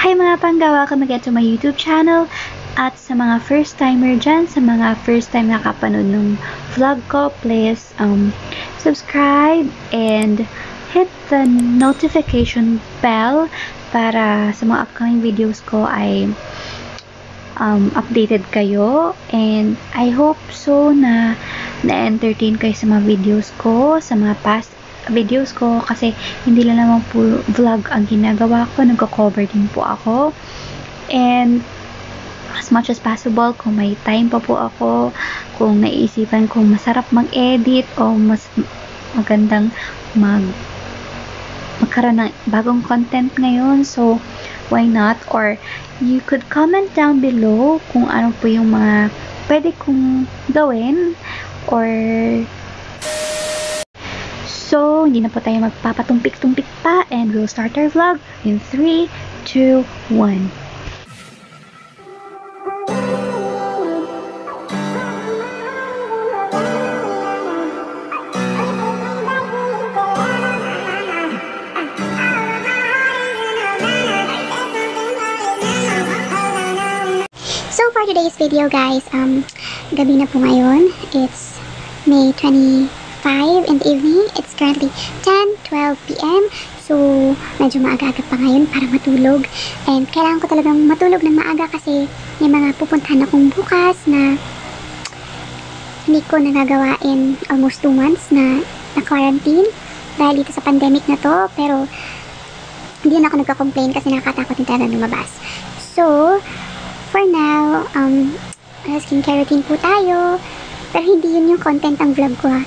Hi mga Pangga! Welcome again to my YouTube channel. At sa mga first timer dyan, sa mga first time nakapanood ng vlog ko, please subscribe and hit the notification bell para sa mga upcoming videos ko ay updated kayo. And I hope so na na-entertain kayo sa mga videos ko, sa mga past videos ko, kasi hindi lang naman po vlog ang ginagawa ko, nagko-cover din po ako. And as much as possible, kung may time pa po ako, kung naisipan kong masarap mag-edit o mas magandang magkaroon ng bagong content ngayon, so why not? Or you could comment down below kung ano po yung mga pwede kong gawin, or so, hindi na po tayo magpapatumpik-tumpik pa, and we'll start our vlog in 3, 2, 1. So, for today's video, guys, gabi na po ngayon. It's May 25 in the evening. It's currently 10:12 p.m. So, medyo maaga-aga pa ngayon para matulog. And kailangan ko talagang matulog ng maaga kasi may mga pupuntahan akong bukas na hindi ko nagagawa in almost 2 months na quarantine dahil dito sa pandemic na to. Pero hindi na ako nagka-complain kasi nakakatakot din talaga lumabas. So, for now, skincare routine po tayo. Pero hindi yun yung content ng vlog ko, ha.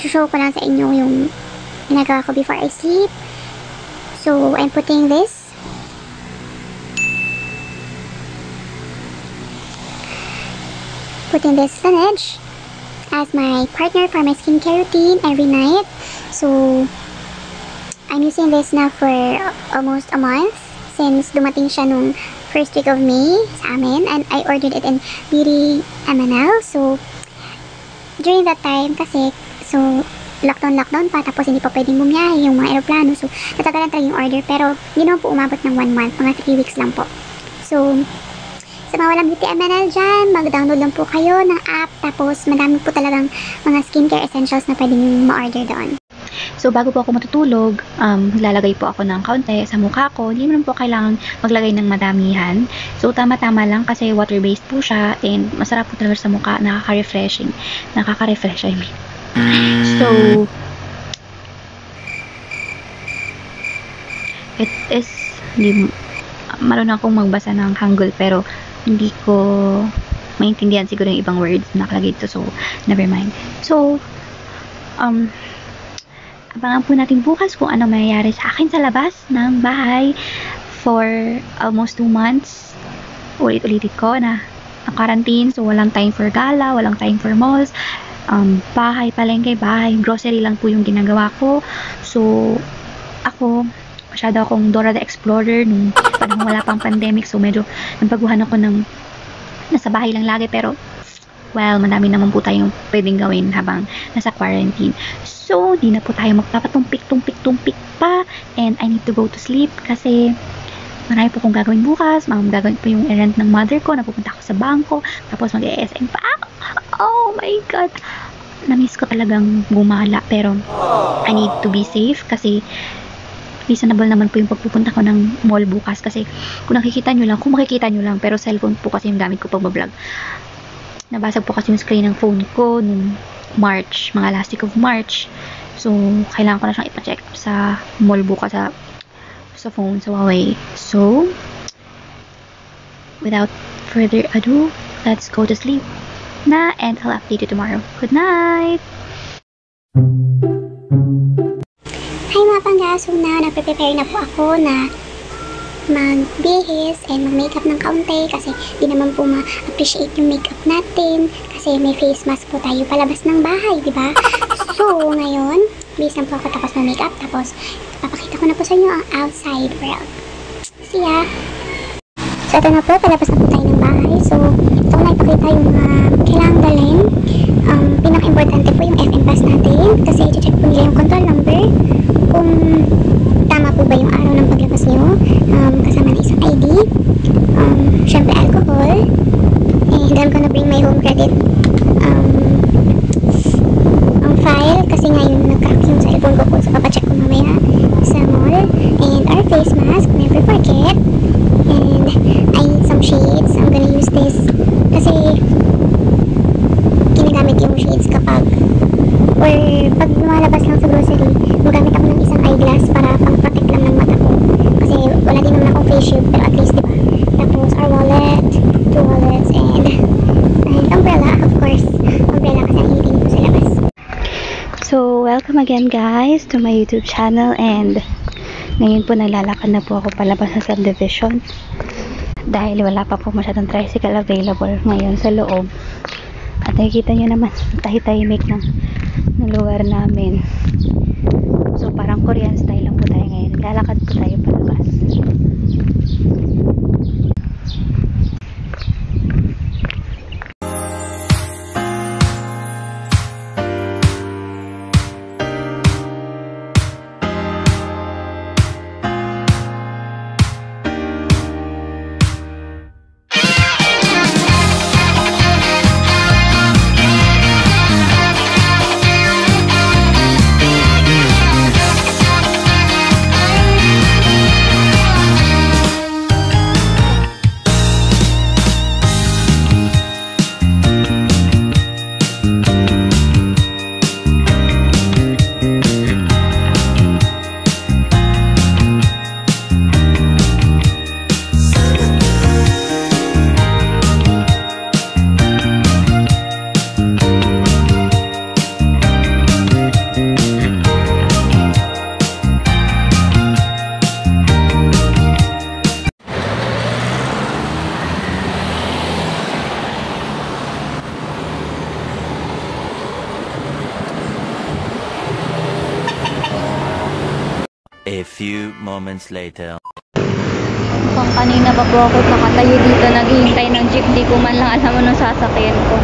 Show ko lang sa inyo yung ginagawa ko before I sleep. So, I'm putting this Laneige as my partner for my skincare routine every night. So, I'm using this now for almost a month since dumating siya nung first week of May sa amin, and I ordered it in Beauty MNL. So, during that time kasi, so, lockdown pa, tapos hindi pa pwedeng bumiyahe yung mga aeroplano. So, natagalan talaga yung order, pero hindi naman po umabot ng 1 month, mga 3 weeks lang po. So, sa mga walang Beauty MNL dyan, mag-download lang po kayo ng app, tapos madami po talagang mga skincare essentials na pwedeng ma-order doon. So, bago po ako matutulog, lalagay po ako ng kaunti sa mukha ko. Hindi naman po kailangan maglagay ng madamihan. So, tama-tama lang kasi water-based po siya, and masarap po talaga sa mukha. Nakaka-refresh, I mean. So, it is, marunong akong magbasa ng Hangul, pero hindi ko maintindihan siguro yung ibang words na nakalagay dito. So, never mind. So, abangan po natin bukas kung ano mayayari sa akin sa labas ng bahay for almost 2 months. Ulit-ulitin ko na quarantine, so walang time for gala, walang time for malls, bahay, palengke, bahay, grocery lang po yung ginagawa ko. So, ako, masyado akong Dora the Explorer nung panahon wala pang pandemic, so medyo nabaguhan ako ng nasa bahay lang lagi, pero well, madami naman po tayong pwedeng gawin habang nasa quarantine. So, di na po tayo magpapatumpik-tumpik pa, and I need to go to sleep kasi marami po kong gagawin bukas. Gagawin po yung errand ng mother ko, napupunta ako sa bangko, tapos mag-ESM pa. Oh my God! Na-miss ko talagang gumala, pero I need to be safe kasi reasonable naman po yung pagpupunta ko ng mall bukas kasi kung makikita nyo lang, pero cellphone po kasi yung gamit ko pag vlog. Nabasag po kasi yung screen ng phone ko nung March, mga last week of March. So, kailangan ko na siyang ipacheck sa mall bukas sa phone, sa Huawei. So, without further ado, let's go to sleep na, and I'll update you tomorrow. Good night! Hi mga Pangga! So now, nagpe-prepare na po ako na magbihis and mag-makeup ng kaunti kasi di naman po ma-appreciate yung makeup natin kasi may face mask po tayo palabas ng bahay, di ba? So, ngayon, bihis lang po ako tapos mag-makeup, tapos papakita ko na po sa inyo ang outside world. See ya! So, ito na po, palabas na po tayo ng bahay. So, ito na ipakita yung mga kailangang dalhin. Pinaka-importante po yung FM pass natin kasi i-check po nila yung control number kung tama po ba yung araw ng paglabas nyo. Kasama na isang ID. Syempre alcohol. And I'm gonna bring my home credit file kasi ngayon nag-crack yung cellphone ko so papacheck ko mamaya sa mall. And our face mask, never forget. And I need some shades. I'm gonna use this kasi ginagamit yung shades kapag or pag lumalabas lang sa grocery, magamit ako ng isang eyeglass para pang-protect lang ng mata ko kasi wala din naman akong face shield pero at least diba. Tapos our wallet, 2 wallets, and umbrella, of course. Umbrella kasi ang hiling ko sa labas. So, welcome again guys to my YouTube channel, and ngayon po naglalakad na po ako palabas ng subdivision dahil wala pa po masyadong tricycle available ngayon sa loob. At nakikita nyo naman tahitahimik ng lugar namin. So parang Korean style lang po tayo ngayon. Naglalakad po tayo palabas. A few moments later. Mukhang kanina pa po ako nakatayo dito naghihintay ng jeep. Di ko man lang alam anong sasakyan ko.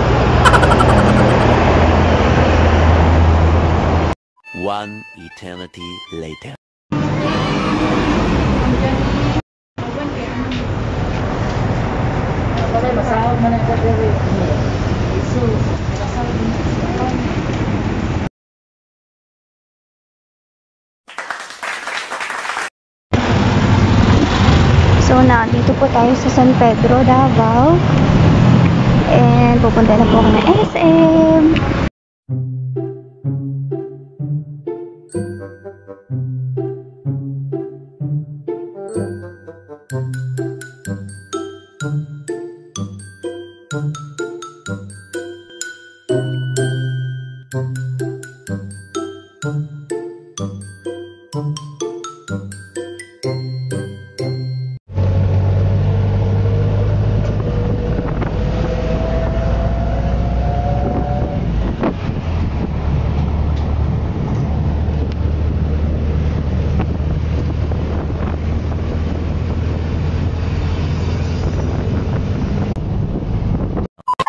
One eternity later. So, dito po tayo sa San Pedro, Davao. And pupunta na po ako ng SM.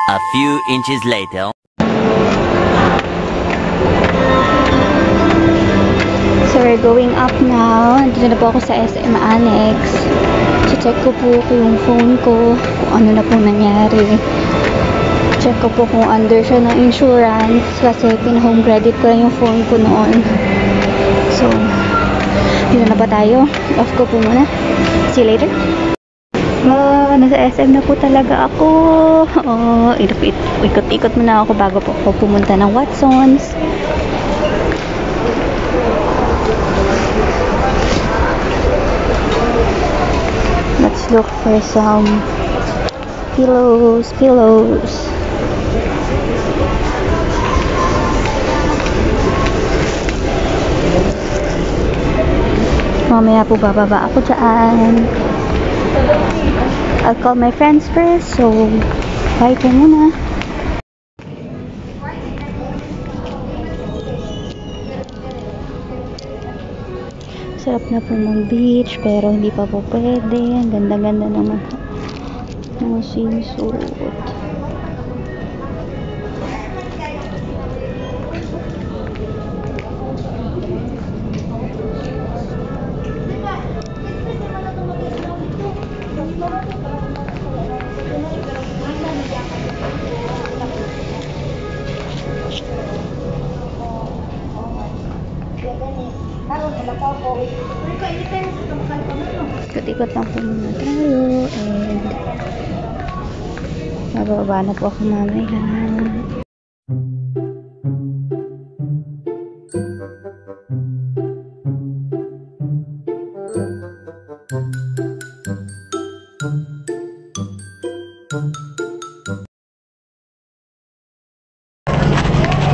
A few inches later. So, we're going up now. Dito na po ako sa SM Annex. Check ko po yung phone ko kung ano na po nangyari. Check ko po kung under siya ng insurance kasi pin-home credit ko lang yung phone ko noon. So, dito na ba tayo? Off ko po muna. See you later. Nasa SM na po talaga ako. Ikot-ikot muna ako bago po ako pumunta ng Watsons. Let's look for some pillows. Mamaya po bababa ako dyan. I'll call my friends first, so bye po muna. Sarap na po mag-beach, pero hindi pa po pwede. Ang ganda-ganda ng mga swimsuit. Ikot-ikot lang po muna tayo and mababa na po ako mamaya.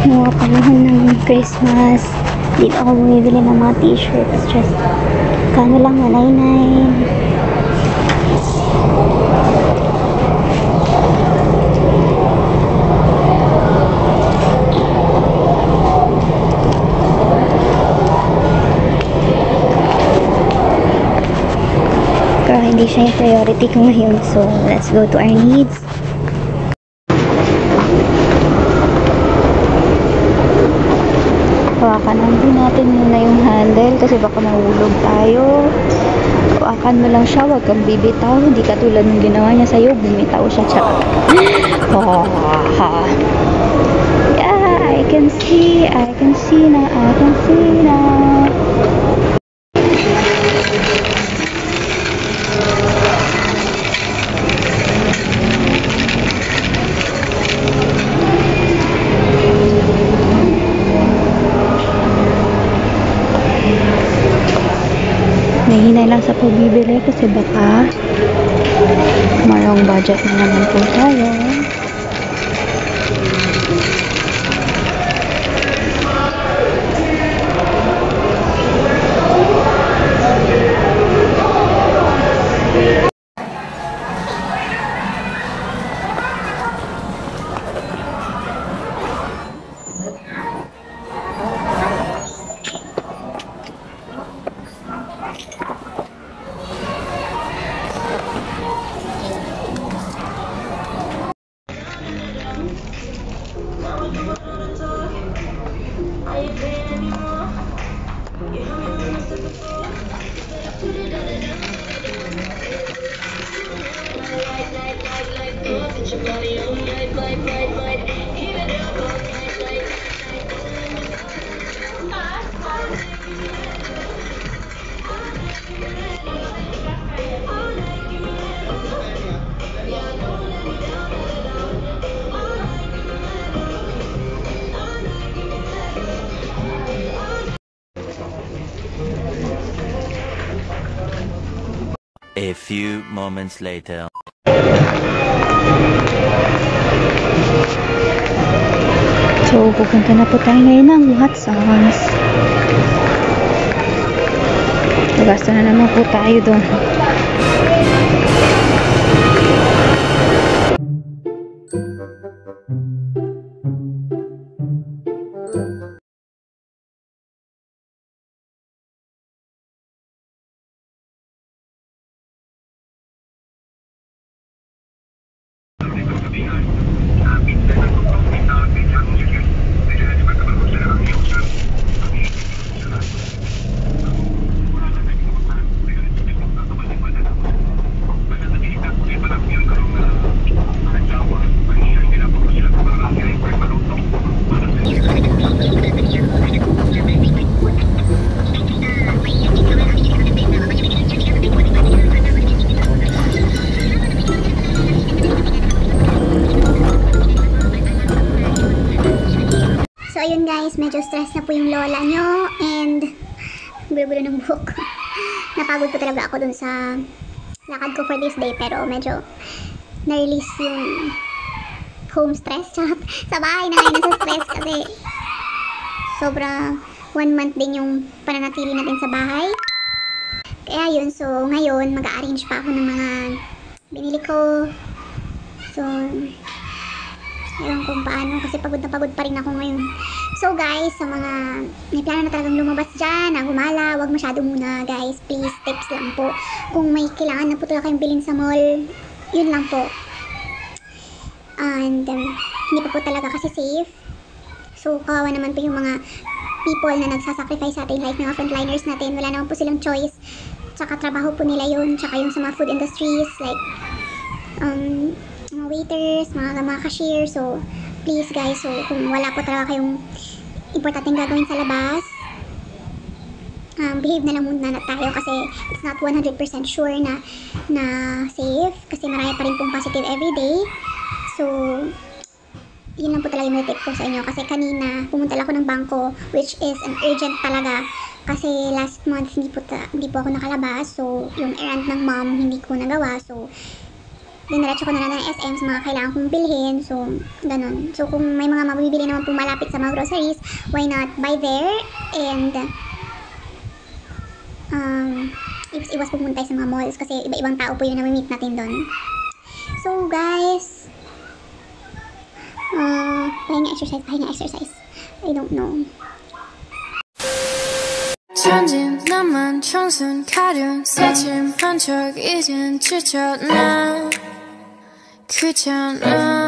Mga panahon ng Christmas, dito ako bumibili ng mga t-shirts. Just kano lang, 199. Pero hindi siya yung priority ko ngayon. So, let's go to our needs. Hawakan lang din natin muna yung handle kasi baka mahulog tayo. Hawakan mo lang siya, huwag kang bibitaw. Hindi katulad ng ginawa niya sa'yo, bumitaw siya. Oh, yeah, I can see na. Nahinay lang sa pagbibili kasi baka mayroong budget na naman po tayo. A few moments later. So, pupunta na po tayo ngayon ng Watsons. Nagasto na naman po tayo doon. So, ayun guys, medyo stress na po yung lola nyo and gulo-gulo ng buhok. Napagod po talaga ako dun sa lakad ko for this day pero medyo na-release yung home stress. Sa bahay na ngayon nasa stress kasi sobra 1 month din yung pananatili natin sa bahay. Kaya yun, so ngayon mag-a-arrange pa ako ng mga binili ko. So, ewan kung paano kasi pagod na pagod pa rin ako ngayon. So guys, sa mga may plano na talagang lumabas dyan, na gumala, wag masyado muna guys. Please, tips lang po. Kung may kailangan na po talaga kayong bilhin sa mall, yun lang po. And hindi pa po talaga kasi safe. So kawawa naman po yung mga people na nagsasacrifice sa ating life, mga frontliners natin. Wala naman po silang choice. tsaka trabaho po nila yun, tsaka yung sa mga food industries, like, mga waiters, mga cashier. So, please guys, so kung wala po talaga kayong importanteng gagawin sa labas, behave na lang muna tayo kasi it's not 100% sure na safe kasi marami pa rin pong positive everyday. So, yun lang po talaga yung tip ko sa inyo kasi kanina pumunta lang ako ng bangko, which is an urgent talaga kasi last month hindi po ako nakalabas. So, yung errand ng mom hindi ko nagawa. So, diniretso ko na lang ng SM sa mga kailangan kong bilhin. So, ganun. So, kung may mga mabibili naman po malapit sa mga groceries, why not buy there? And iwas pumunta sa mga malls kasi iba-ibang tao po yung nami-meet natin doon. So, guys, pahinga exercise. I don't know. 천진 나만 청순 가련 새침한 척 이젠 지쳤나 그잖아